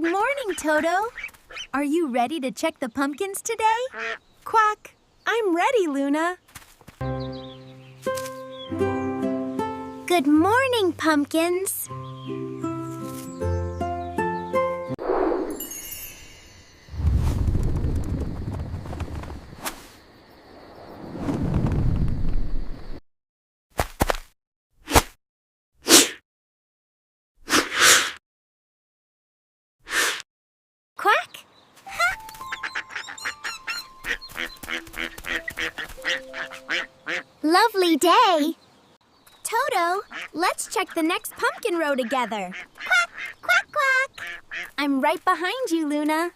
Good morning, Toto. Are you ready to check the pumpkins today? Quack. I'm ready, Luna. Good morning, pumpkins. Quack! Lovely day! Toto, let's check the next pumpkin row together. Quack, quack, quack! I'm right behind you, Luna.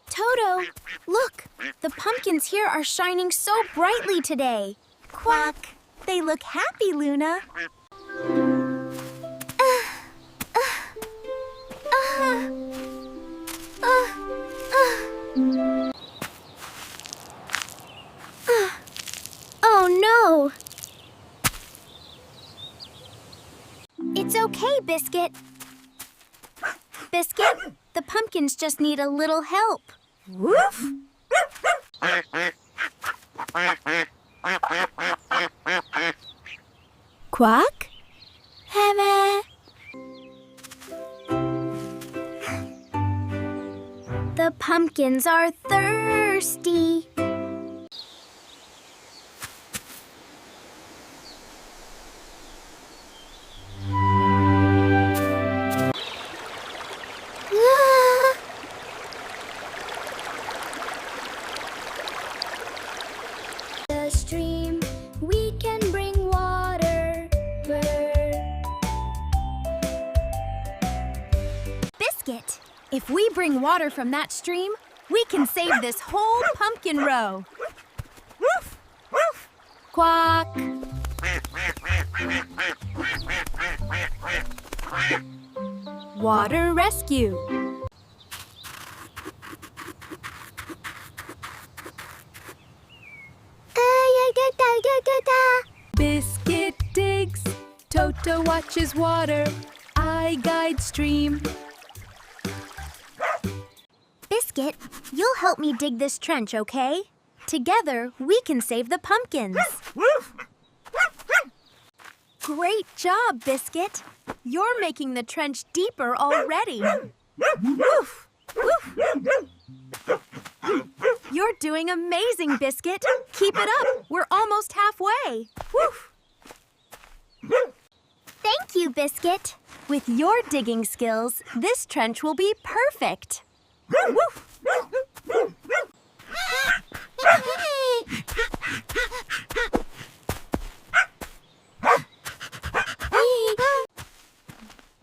Toto, look! The pumpkins here are shining so brightly today. Quack! They look happy, Luna. Oh no! It's okay, Biscuit. Biscuit, the pumpkins just need a little help. Woof! Quack? Heme. The pumpkins are thirsty. The stream, we can bring water. Biscuit, if we bring water from that stream, we can save this whole pumpkin row. Quack. Water rescue. Biscuit digs, Toto watches water, I guide stream. Biscuit, you'll help me dig this trench, okay? Together, we can save the pumpkins. Great job, Biscuit. You're making the trench deeper already. You're doing amazing, Biscuit. Keep it up. We're almost halfway. Thank you, Biscuit. With your digging skills, this trench will be perfect.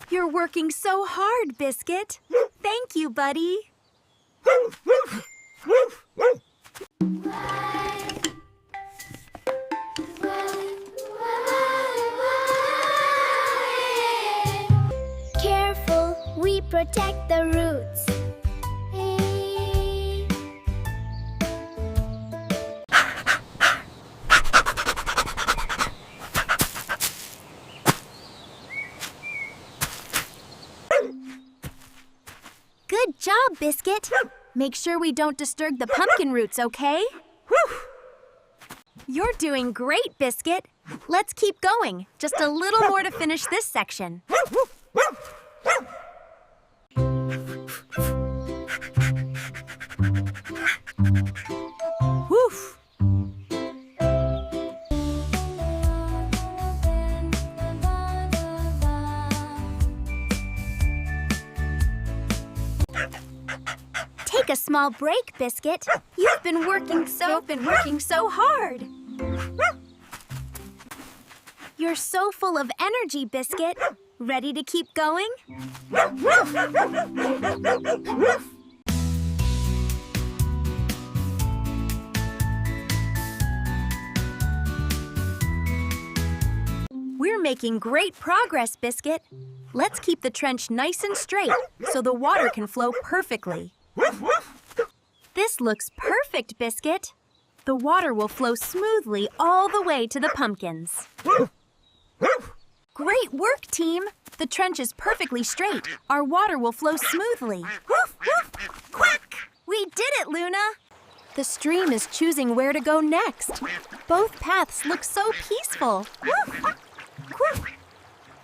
You're working so hard, Biscuit. Thank you, buddy. Careful, we protect the roots. Good job, Biscuit. Make sure we don't disturb the pumpkin roots, okay? You're doing great, Biscuit. Let's keep going. Just a little more to finish this section. Woof! Take a small break, Biscuit. You've been working so hard. You're so full of energy, Biscuit. Ready to keep going? We're making great progress, Biscuit. Let's keep the trench nice and straight so the water can flow perfectly. This looks perfect, Biscuit. The water will flow smoothly all the way to the pumpkins. Great work, team! The trench is perfectly straight. Our water will flow smoothly. Woof, woof, quack! We did it, Luna! The stream is choosing where to go next. Both paths look so peaceful. Woof, woof.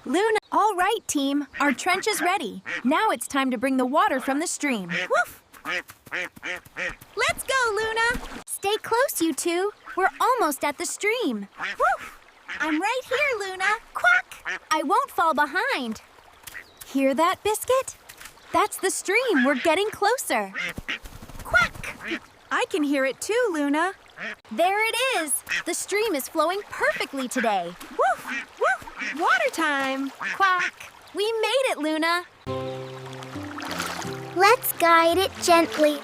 Luna, all right, team. Our trench is ready. Now it's time to bring the water from the stream. Woof! Let's go, Luna! Stay close, you two. We're almost at the stream. Woof! I'm right here, Luna. Quack! I won't fall behind. Hear that, Biscuit? That's the stream. We're getting closer. Quack! I can hear it too, Luna. There it is. The stream is flowing perfectly today. Woof! Woof! Water time! Quack! We made it, Luna. Let's guide it gently.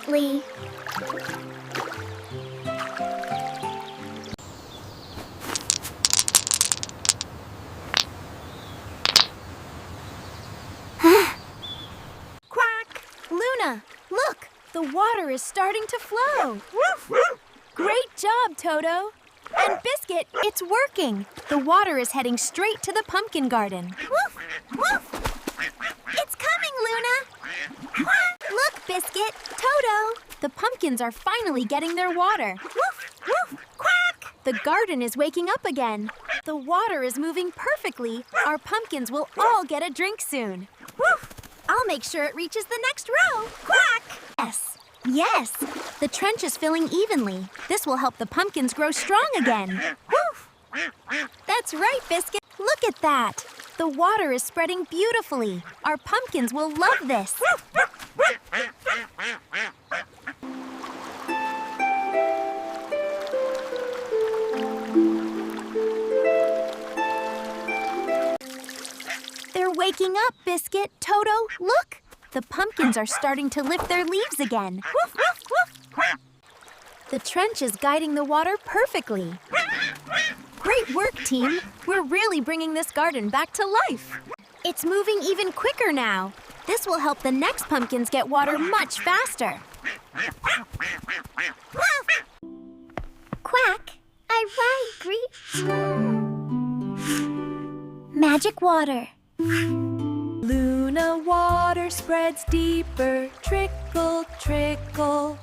Quack! Luna, look! The water is starting to flow. Great job, Toto. And Biscuit, it's working. The water is heading straight to the pumpkin garden. Woof! Woof! It's coming, Luna! Look, Biscuit, Toto! The pumpkins are finally getting their water. Woof! Woof! Quack! The garden is waking up again. The water is moving perfectly. Our pumpkins will all get a drink soon. Woof! I'll make sure it reaches the next row. Quack! Yes. Yes. The trench is filling evenly. This will help the pumpkins grow strong again. Woof! That's right, Biscuit. Look at that. The water is spreading beautifully. Our pumpkins will love this. They're waking up, Biscuit. Toto, look! The pumpkins are starting to lift their leaves again. Woof, woof, woof. The trench is guiding the water perfectly. Great work, team. We're really bringing this garden back to life. It's moving even quicker now. This will help the next pumpkins get water much faster. Quack! Magic water. Luna water spreads deeper, trickle, trickle.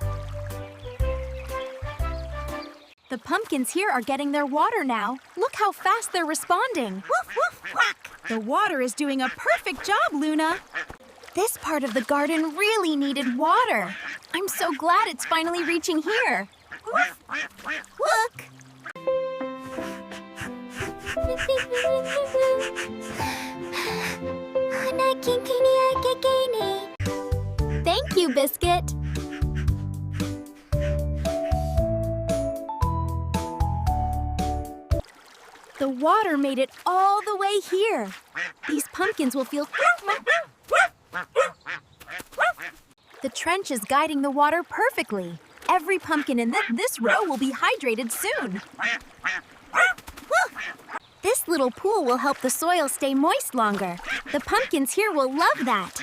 The pumpkins here are getting their water now. Look how fast they're responding. Woof, woof, quack. The water is doing a perfect job, Luna. This part of the garden really needed water. I'm so glad it's finally reaching here. Woof. Look. Thank you, Biscuit. The water made it all the way here. These pumpkins will feel... The trench is guiding the water perfectly. Every pumpkin in this row will be hydrated soon. This little pool will help the soil stay moist longer. The pumpkins here will love that.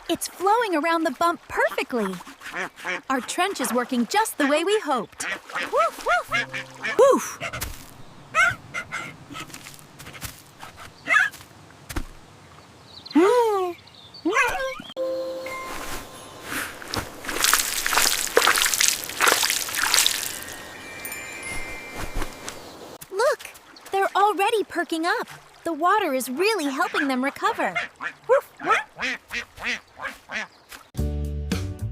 It's flowing around the bump perfectly. Our trench is working just the way we hoped. Woof, woof. Woof. Look, they're already perking up. The water is really helping them recover.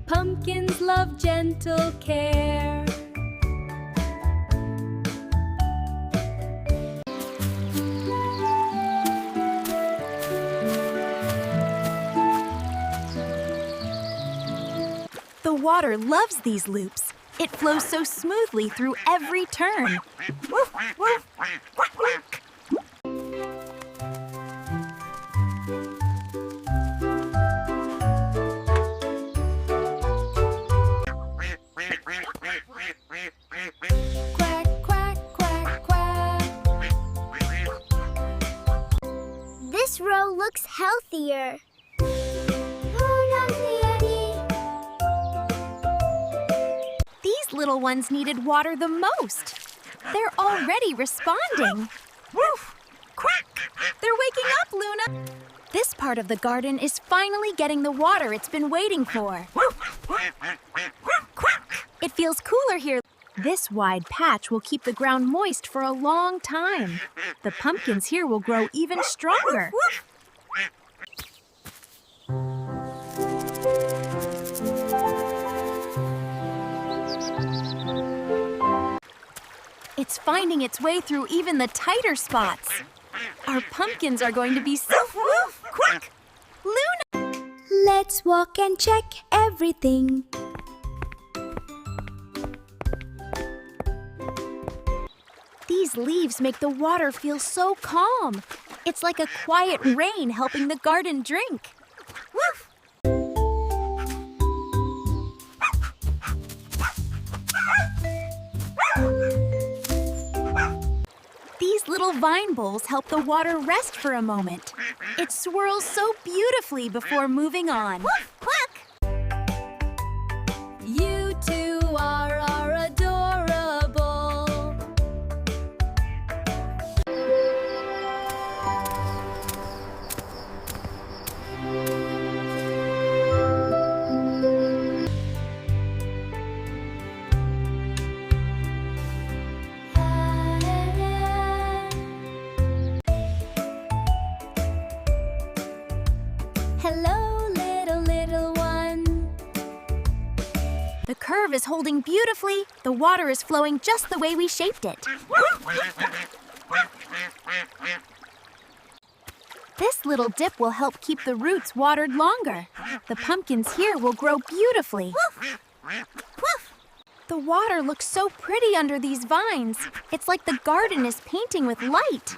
Pumpkins love gentle care. The water loves these loops. It flows so smoothly through every turn. Woof, woof, quack, quack. Quack, quack, quack, quack. This row looks healthier. little ones needed water the most. They're already responding. Woof! Quack! They're waking up, Luna! This part of the garden is finally getting the water it's been waiting for. Quack! It feels cooler here. This wide patch will keep the ground moist for a long time. The pumpkins here will grow even stronger. It's finding its way through even the tighter spots. Our pumpkins are going to be so quick. Luna! Let's walk and check everything. These leaves make the water feel so calm. It's like a quiet rain helping the garden drink. Woof! These little vine bowls help the water rest for a moment. It swirls so beautifully before moving on. Woof! Quack! You two are adorable. Hello, little one. The curve is holding beautifully. The water is flowing just the way we shaped it. This little dip will help keep the roots watered longer. The pumpkins here will grow beautifully. The water looks so pretty under these vines. It's like the garden is painting with light.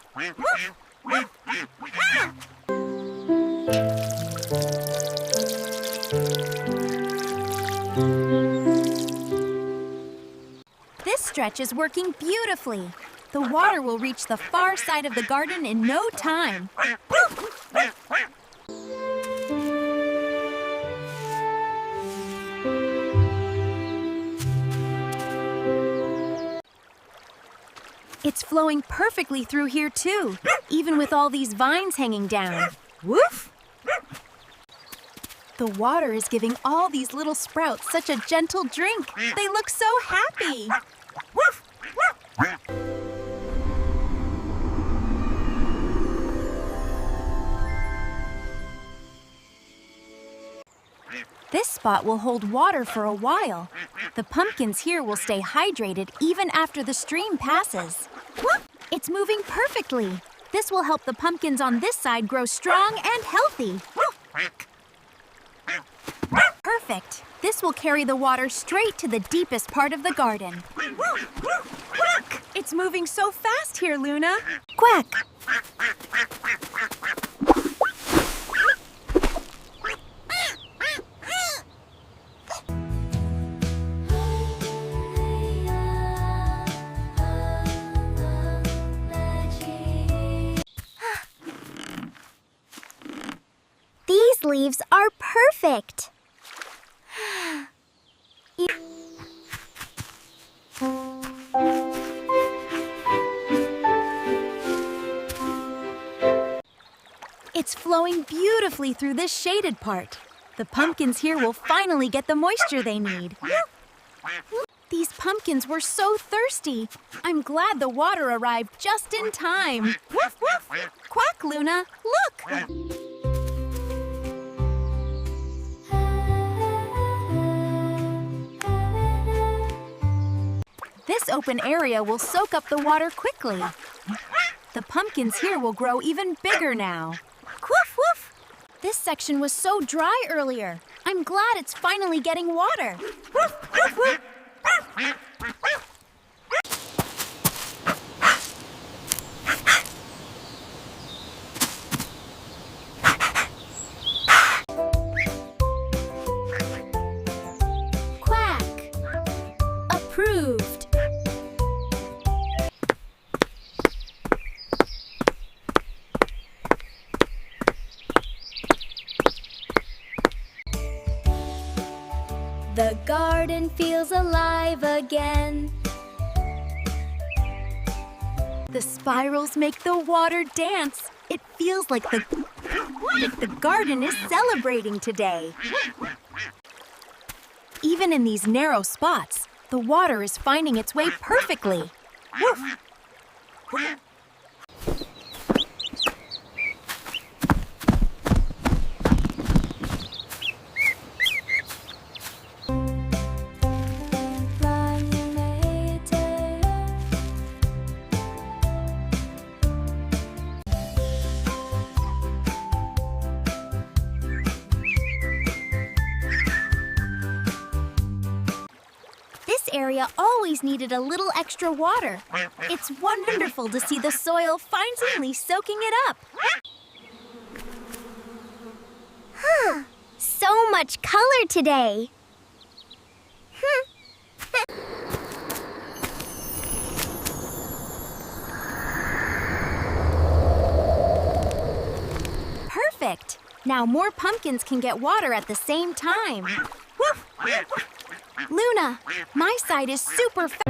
This stretch is working beautifully. The water will reach the far side of the garden in no time. It's flowing perfectly through here too, even with all these vines hanging down. Woof! The water is giving all these little sprouts such a gentle drink. They look so happy. This spot will hold water for a while. The pumpkins here will stay hydrated even after the stream passes. It's moving perfectly. This will help the pumpkins on this side grow strong and healthy. Perfect. This will carry the water straight to the deepest part of the garden. Quack! It's moving so fast here, Luna. Quack! These leaves are perfect. It's flowing beautifully through this shaded part. The pumpkins here will finally get the moisture they need. These pumpkins were so thirsty. I'm glad the water arrived just in time. Woof, woof! Quack, Luna! Look! This open area will soak up the water quickly. The pumpkins here will grow even bigger now. Woof, woof! This section was so dry earlier. I'm glad it's finally getting water. Woof, woof, woof! Quack! Approved! The garden feels alive again. The spirals make the water dance. It feels like the garden is celebrating today. Even in these narrow spots, the water is finding its way perfectly. Woof! This area always needed a little extra water. It's wonderful to see the soil finally soaking it up. So much color today. Perfect! Now more pumpkins can get water at the same time. Woof! Luna, my side is super fast.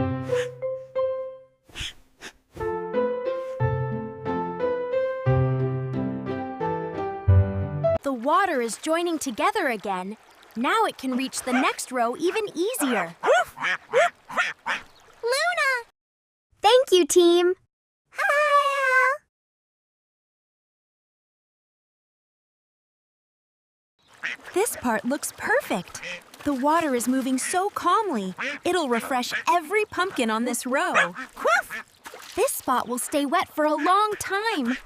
The water is joining together again. Now it can reach the next row even easier. Luna! Thank you, team. This part looks perfect. The water is moving so calmly, it'll refresh every pumpkin on this row. This spot will stay wet for a long time.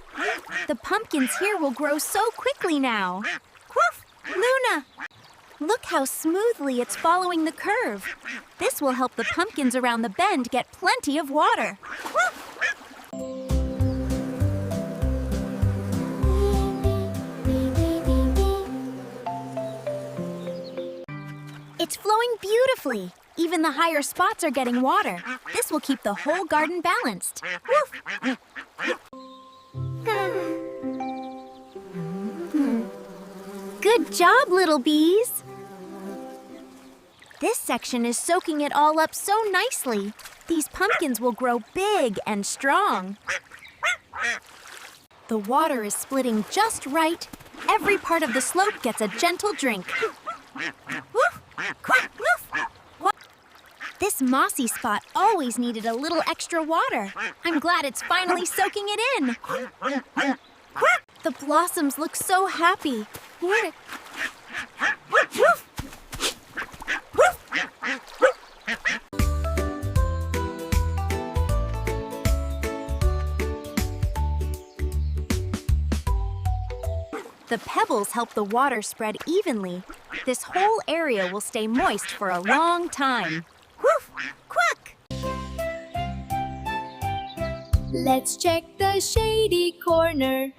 The pumpkins here will grow so quickly now. Luna, look how smoothly it's following the curve. This will help the pumpkins around the bend get plenty of water. It's flowing beautifully. Even the higher spots are getting water. This will keep the whole garden balanced. Good job, little bees. This section is soaking it all up so nicely. These pumpkins will grow big and strong. The water is splitting just right. Every part of the slope gets a gentle drink. This mossy spot always needed a little extra water. I'm glad it's finally soaking it in. The blossoms look so happy. The pebbles help the water spread evenly. This whole area will stay moist for a long time. Woof! Quack! Let's check the shady corner.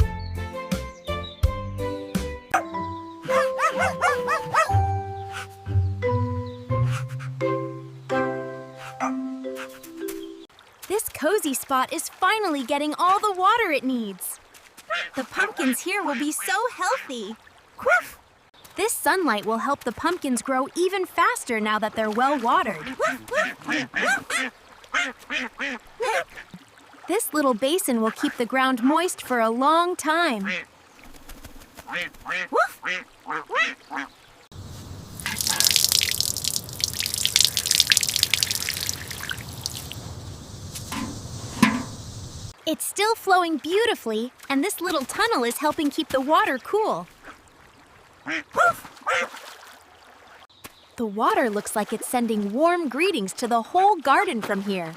This cozy spot is finally getting all the water it needs. The pumpkins here will be so healthy. Woof! This sunlight will help the pumpkins grow even faster now that they're well watered. This little basin will keep the ground moist for a long time. It's still flowing beautifully, and this little tunnel is helping keep the water cool. The water looks like it's sending warm greetings to the whole garden from here.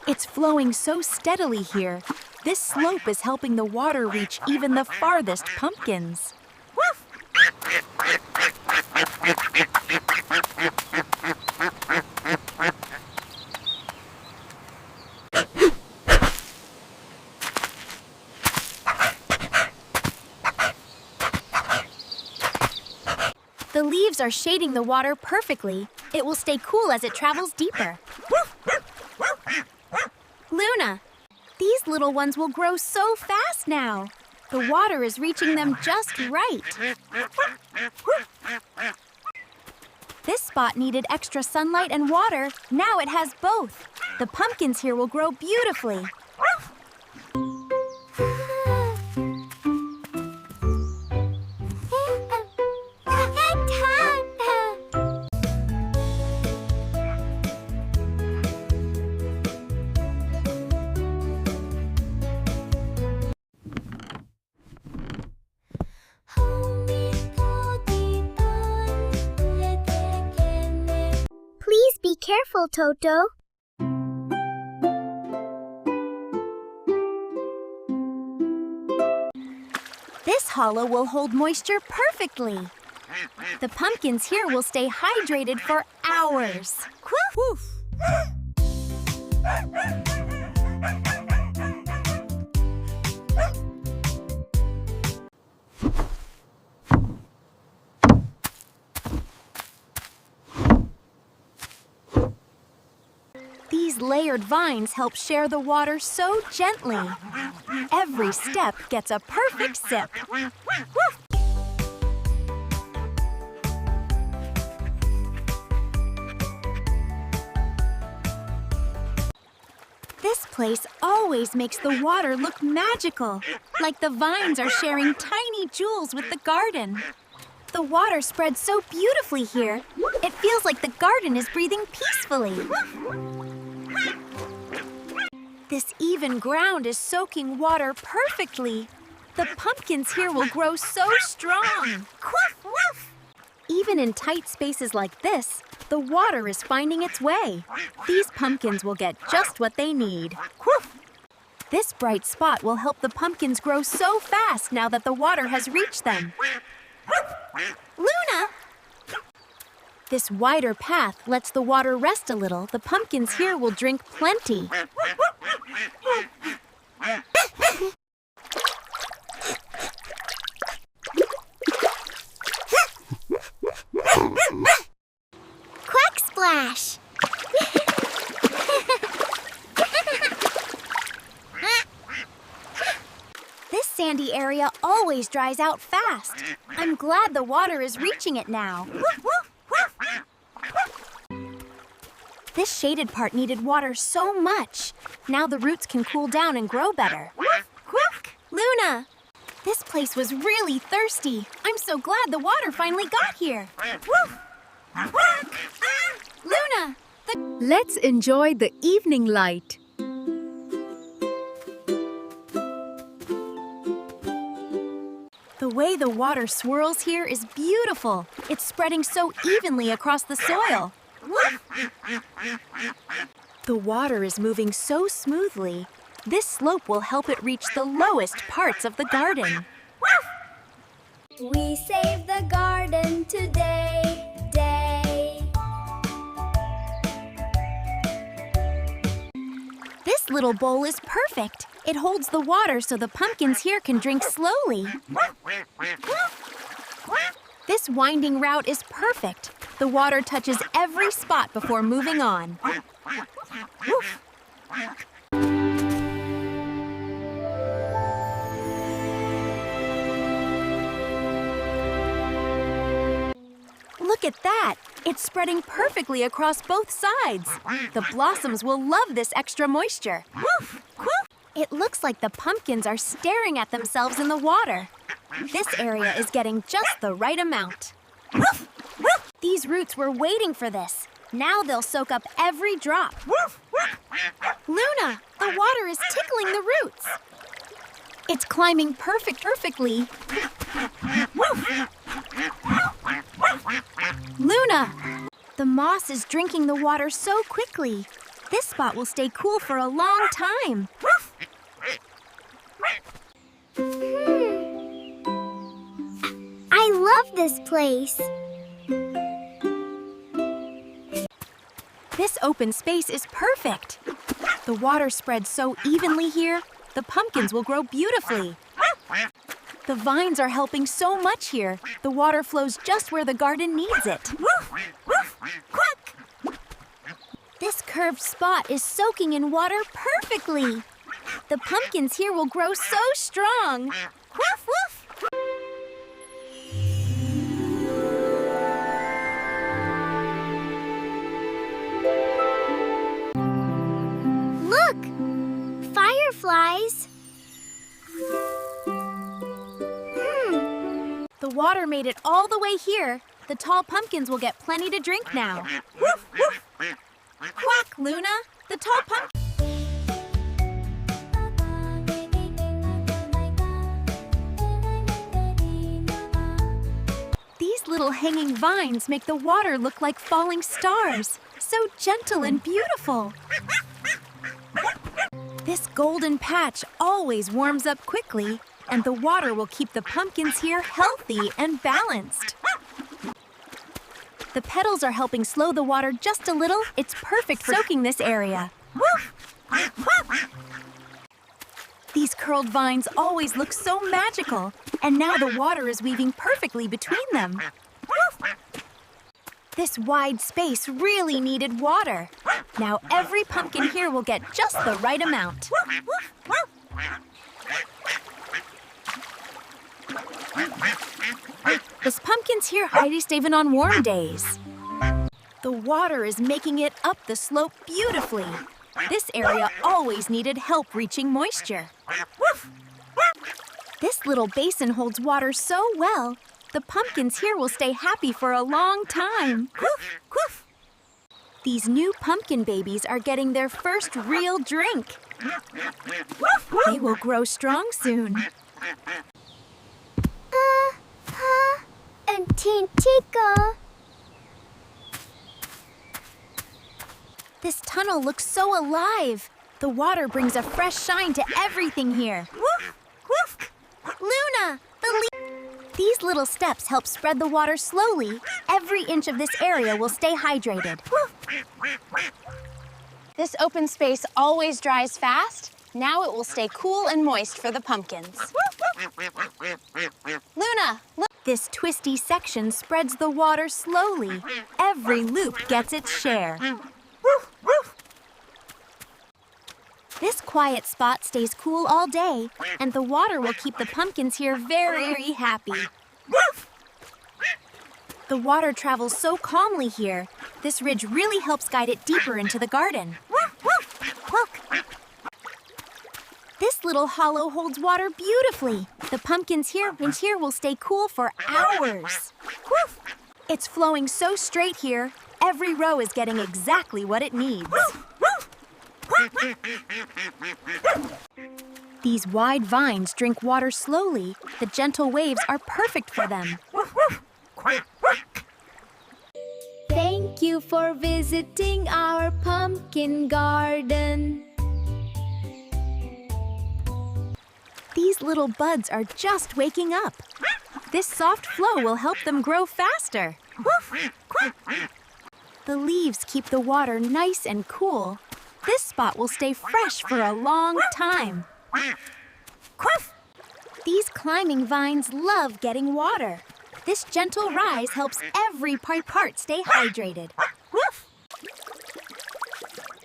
It's flowing so steadily here. This slope is helping the water reach even the farthest pumpkins. The leaves are shading the water perfectly. It will stay cool as it travels deeper. Luna, these little ones will grow so fast now. The water is reaching them just right. This spot needed extra sunlight and water. Now it has both. The pumpkins here will grow beautifully. Please be careful, Toto. This hollow will hold moisture perfectly. The pumpkins here will stay hydrated for hours. Woof! These layered vines help share the water so gently. Every step gets a perfect sip. This place always makes the water look magical, like the vines are sharing tiny jewels with the garden. The water spreads so beautifully here, it feels like the garden is breathing peacefully. This even ground is soaking water perfectly. The pumpkins here will grow so strong. Even in tight spaces like this, the water is finding its way. These pumpkins will get just what they need. This bright spot will help the pumpkins grow so fast now that the water has reached them. Luna! This wider path lets the water rest a little. The pumpkins here will drink plenty. Quack splash! This sandy area always dries out fast. I'm glad the water is reaching it now. This shaded part needed water so much. Now the roots can cool down and grow better. Luna! This place was really thirsty. I'm so glad the water finally got here. Luna! Let's enjoy the evening light. The way the water swirls here is beautiful. It's spreading so evenly across the soil. The water is moving so smoothly. This slope will help it reach the lowest parts of the garden. We save the garden today. This little bowl is perfect. It holds the water so the pumpkins here can drink slowly. This winding route is perfect. The water touches every spot before moving on. Look at that! It's spreading perfectly across both sides. The blossoms will love this extra moisture. It looks like the pumpkins are staring at themselves in the water. This area is getting just the right amount. These roots were waiting for this. Now they'll soak up every drop. Luna, the water is tickling the roots. It's climbing perfectly. Luna! The moss is drinking the water so quickly. This spot will stay cool for a long time. I love this place. This open space is perfect. The water spreads so evenly here, the pumpkins will grow beautifully. The vines are helping so much here. The water flows just where the garden needs it. This curved spot is soaking in water perfectly. The pumpkins here will grow so strong. water made it all the way here, the tall pumpkins will get plenty to drink now. Quack, Luna! The tall pumpkin... These little hanging vines make the water look like falling stars. So gentle and beautiful. This golden patch always warms up quickly, and the water will keep the pumpkins here healthy and balanced. The petals are helping slow the water just a little. It's perfect for soaking this area. These curled vines always look so magical, and now the water is weaving perfectly between them. This wide space really needed water. Now every pumpkin here will get just the right amount. This pumpkin's here hardest even on warm days. The water is making it up the slope beautifully. This area always needed help reaching moisture. This little basin holds water so well, the pumpkins here will stay happy for a long time. These new pumpkin babies are getting their first real drink. They will grow strong soon. And Chica. This tunnel looks so alive. The water brings a fresh shine to everything here. Luna, These little steps help spread the water slowly. Every inch of this area will stay hydrated. This open space always dries fast. Now it will stay cool and moist for the pumpkins. Luna, look. This twisty section spreads the water slowly. Every loop gets its share. This quiet spot stays cool all day, and the water will keep the pumpkins here very happy. The water travels so calmly here. This ridge really helps guide it deeper into the garden. This little hollow holds water beautifully. The pumpkins here will stay cool for hours. It's flowing so straight here, every row is getting exactly what it needs. These wide vines drink water slowly. The gentle waves are perfect for them. Thank you for visiting our pumpkin garden. These little buds are just waking up. This soft flow will help them grow faster. The leaves keep the water nice and cool. This spot will stay fresh for a long time. These climbing vines love getting water. This gentle rise helps every part stay hydrated.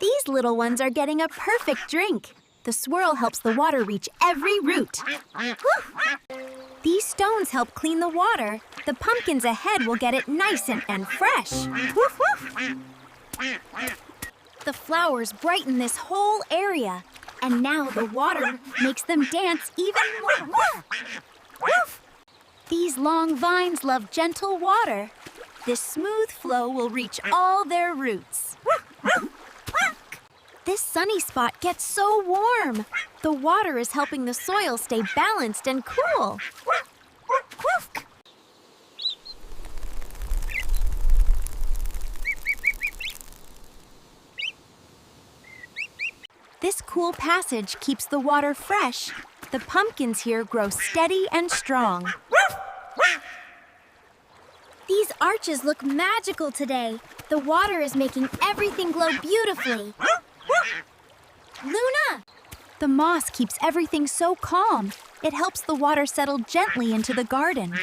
These little ones are getting a perfect drink. The swirl helps the water reach every root. These stones help clean the water. The pumpkins ahead will get it nice and fresh. The flowers brighten this whole area, and now the water makes them dance even more. These long vines love gentle water. This smooth flow will reach all their roots. This sunny spot gets so warm. The water is helping the soil stay balanced and cool. This cool passage keeps the water fresh. The pumpkins here grow steady and strong. These arches look magical today. The water is making everything glow beautifully. Luna! The moss keeps everything so calm. It helps the water settle gently into the garden.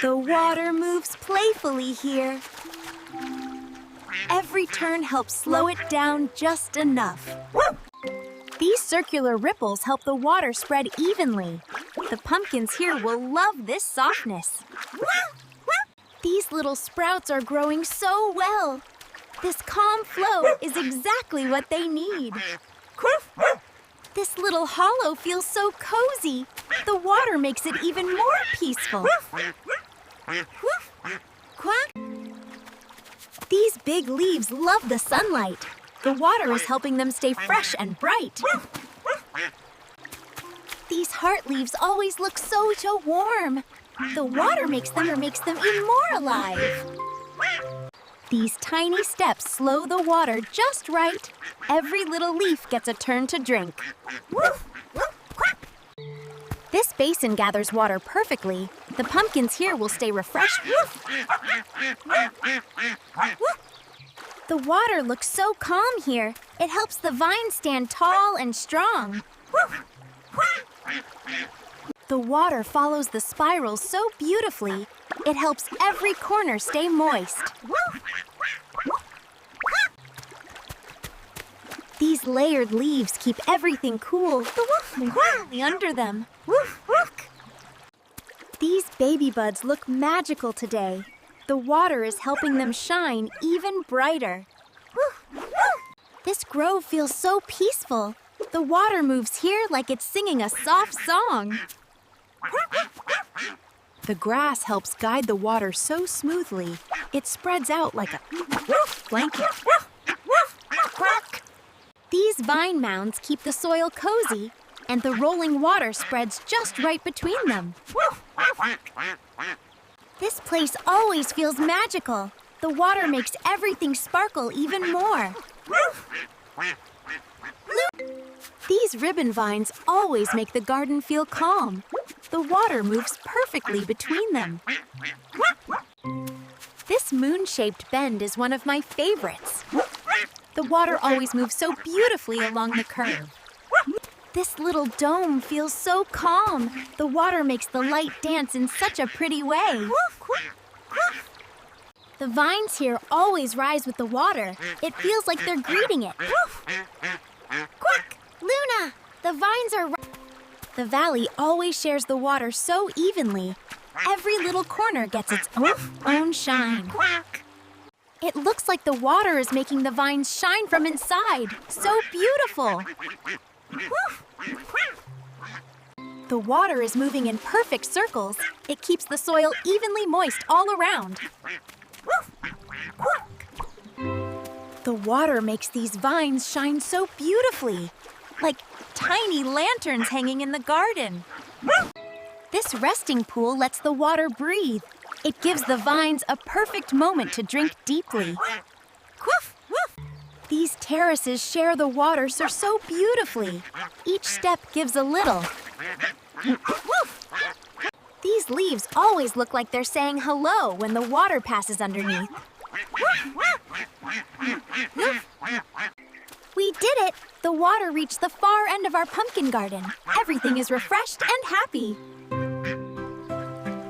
The water moves playfully here. Every turn helps slow it down just enough. These circular ripples help the water spread evenly. The pumpkins here will love this softness. These little sprouts are growing so well. This calm flow is exactly what they need. This little hollow feels so cozy. The water makes it even more peaceful. Quack! These big leaves love the sunlight. The water is helping them stay fresh and bright. These heart leaves always look so warm. The water makes them even more alive. These tiny steps slow the water just right. Every little leaf gets a turn to drink. This basin gathers water perfectly. The pumpkins here will stay refreshed. The water looks so calm here. It helps the vines stand tall and strong. The water follows the spirals so beautifully. It helps every corner stay moist. These layered leaves keep everything cool and quietly under them. These baby buds look magical today. The water is helping them shine even brighter. This grove feels so peaceful. The water moves here like it's singing a soft song. The grass helps guide the water so smoothly, it spreads out like a blanket. These vine mounds keep the soil cozy, and the rolling water spreads just right between them. This place always feels magical. The water makes everything sparkle even more. These ribbon vines always make the garden feel calm. The water moves perfectly between them. This moon-shaped bend is one of my favorites. The water always moves so beautifully along the curve. This little dome feels so calm. The water makes the light dance in such a pretty way. The vines here always rise with the water. It feels like they're greeting it. Quack! Luna! The vines are... The valley always shares the water so evenly. Every little corner gets its own shine. Quack! It looks like the water is making the vines shine from inside. So beautiful. The water is moving in perfect circles. It keeps the soil evenly moist all around. The water makes these vines shine so beautifully, like tiny lanterns hanging in the garden. This resting pool lets the water breathe. It gives the vines a perfect moment to drink deeply. These terraces share the water so beautifully. Each step gives a little. These leaves always look like they're saying hello when the water passes underneath. We did it! The water reached the far end of our pumpkin garden. Everything is refreshed and happy.